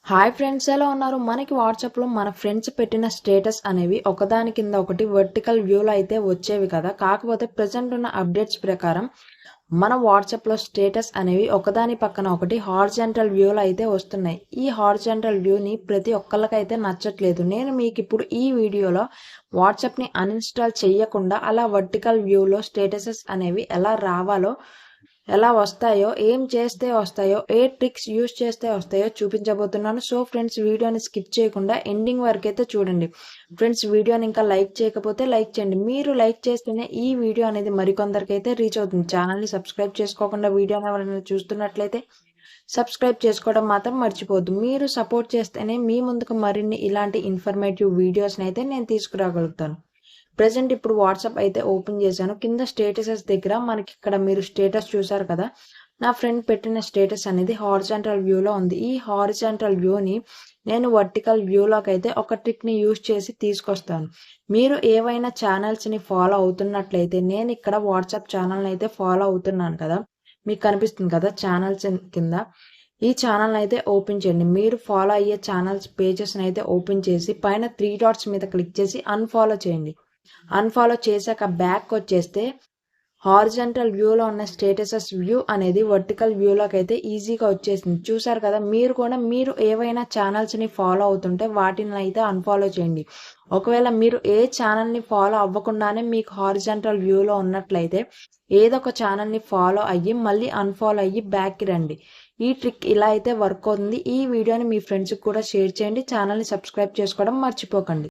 Hi friends, ఎలా ఉన్నారు? మనకి వాట్సాప్లో మన ఫ్రెండ్స్ పెట్టిన స్టేటస్ అనేవి ఒకదాని కింద ఒకటి వర్టికల్ వ్యూలో అయితే వచ్చేవి కదా. కాకపోతే ప్రజెంట్ ఉన్న అప్డేట్స్ ప్రకారం మన వాట్సాప్లో స్టేటస్ అనేవి ఒకదాని పక్కన ఒకటి హారిజాంటల్ వ్యూలో అయితే వస్తున్నాయి. ఈ హారిజాంటల్ వ్యూని ప్రతి ఒక్కళ్ళకైతే నచ్చట్లేదు. నేను మీకు ఇప్పుడు ఈ వీడియోలో వాట్సాప్ని అన్ఇన్స్టాల్ చేయకుండా అలా వర్టికల్ వ్యూలో స్టేటసెస్ అనేవి ఎలా రావాలో, ఎలా వస్తాయో, ఏం చేస్తే వస్తాయో, ఏ ట్రిక్స్ యూజ్ చేస్తే వస్తాయో చూపించబోతున్నాను. సో ఫ్రెండ్స్, వీడియోని స్కిప్ చేయకుండా ఎండింగ్ వరకు అయితే చూడండి. ఫ్రెండ్స్, వీడియోని ఇంకా లైక్ చేయకపోతే లైక్ చేయండి. మీరు లైక్ చేస్తేనే ఈ వీడియో అనేది మరికొందరికి అయితే రీచ్ అవుతుంది. ఛానల్ని సబ్స్క్రైబ్ చేసుకోకుండా వీడియోని ఎవరైనా చూస్తున్నట్లయితే సబ్స్క్రైబ్ చేసుకోవడం మాత్రం మర్చిపోద్దు. మీరు సపోర్ట్ చేస్తేనే మీ ముందుకు మరిన్ని ఇలాంటి ఇన్ఫర్మేటివ్ వీడియోస్ని అయితే నేను తీసుకురాగలుగుతాను. ప్రెసెంట్ ఇప్పుడు వాట్సాప్ అయితే ఓపెన్ చేశాను. కింద స్టేటసెస్ దగ్గర మనకి ఇక్కడ మీరు స్టేటస్ చూసారు కదా. నా ఫ్రెండ్ పెట్టిన స్టేటస్ అనేది హారిజాంటల్ వ్యూలో ఉంది. ఈ హారిజాంటల్ వ్యూని నేను వర్టికల్ వ్యూలోకి అయితే ఒక ట్రిక్ని యూజ్ చేసి తీసుకొస్తాను. మీరు ఏవైనా ఛానల్స్ని ఫాలో అవుతున్నట్లయితే, నేను ఇక్కడ వాట్సాప్ ఛానల్ని అయితే ఫాలో అవుతున్నాను కదా, మీకు కనిపిస్తుంది కదా ఛానల్స్ కింద. ఈ ఛానల్ని అయితే ఓపెన్ చేయండి. మీరు ఫాలో అయ్యే ఛానల్స్ పేజెస్ని అయితే ఓపెన్ చేసి పైన 3 డాట్స్ మీద క్లిక్ చేసి అన్ఫాలో చేయండి. అన్ఫాలో చేశాక బ్యాక్ వచ్చేస్తే హారిజాంటల్ వ్యూలో ఉన్న స్టేటసెస్ వ్యూ అనేది వర్టికల్ వ్యూలోకి అయితే ఈజీగా వచ్చేసింది. చూసారు కదా. మీరు ఏవైనా ఛానల్స్ని ఫాలో అవుతుంటే వాటిని అయితే అన్ఫాలో చేయండి. ఒకవేళ మీరు ఏ ఛానల్ని ఫాలో అవ్వకుండానే మీకు హారిజాంటల్ వ్యూలో ఉన్నట్లయితే ఏదో ఒక ఛానల్ని ఫాలో అయ్యి మళ్ళీ అన్ఫాలో అయ్యి బ్యాక్కి రండి. ఈ ట్రిక్ ఇలా అయితే వర్క్ అవుతుంది. ఈ వీడియోని మీ ఫ్రెండ్స్కి కూడా షేర్ చేయండి. ఛానల్ని సబ్స్క్రైబ్ చేసుకోవడం మర్చిపోకండి.